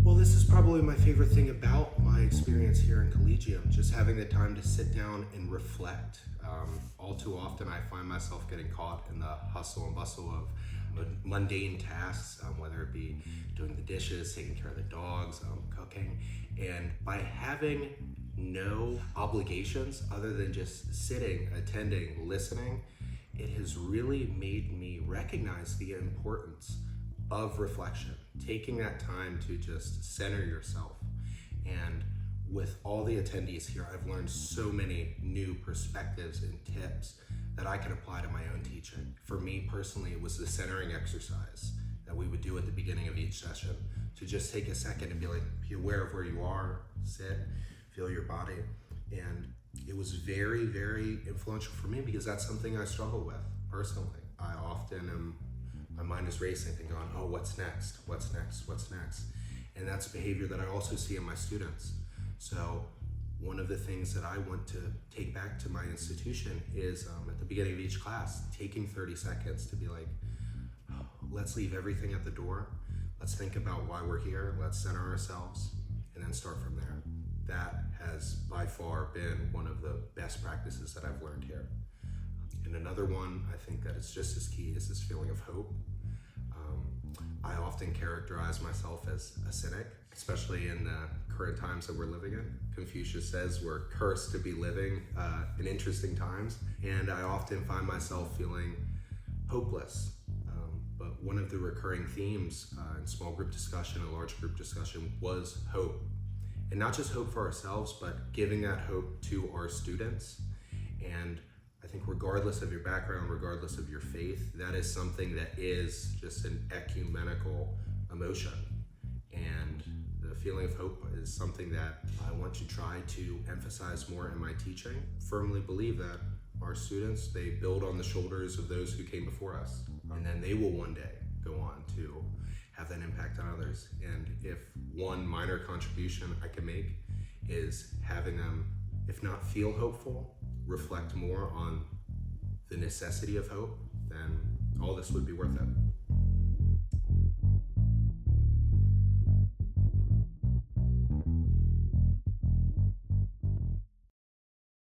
Well, this is probably my favorite thing about my experience here in Collegium, just having the time to sit down and reflect. All too often, I find myself getting caught in the hustle and bustle of mundane tasks, whether it be doing the dishes, taking care of the dogs, cooking. And by having no obligations other than just sitting, attending, listening, it has really made me recognize the importance of reflection, taking that time to just center yourself. And with all the attendees here, I've learned so many new perspectives and tips that I can apply to my own teaching. For me personally, it was the centering exercise that we would do at the beginning of each session, to just take a second and be like, be aware of where you are, sit, feel your body. And it was very, very influential for me because that's something I struggle with personally. I often my mind is racing and going, oh, what's next? What's next? What's next? And that's behavior that I also see in my students. So one of the things that I want to take back to my institution is at the beginning of each class, taking 30 seconds to be like, oh, let's leave everything at the door. Let's think about why we're here. Let's center ourselves and then start from there. That has by far been one of the best practices that I've learned here. And another one, I think that it's just as key, is this feeling of hope. I often characterize myself as a cynic, especially in the current times that we're living in. Confucius says we're cursed to be living in interesting times, and I often find myself feeling hopeless. But one of the recurring themes in small group discussion and large group discussion was hope. And not just hope for ourselves, but giving that hope to our students. And I think regardless of your background, regardless of your faith, that is something that is just an ecumenical emotion. And the feeling of hope is something that I want to try to emphasize more in my teaching. Firmly believe that our students, they build on the shoulders of those who came before us. And then they will one day go on to have that impact on others. And if one minor contribution I can make is having them, if not feel hopeful, reflect more on the necessity of hope, then all this would be worth it.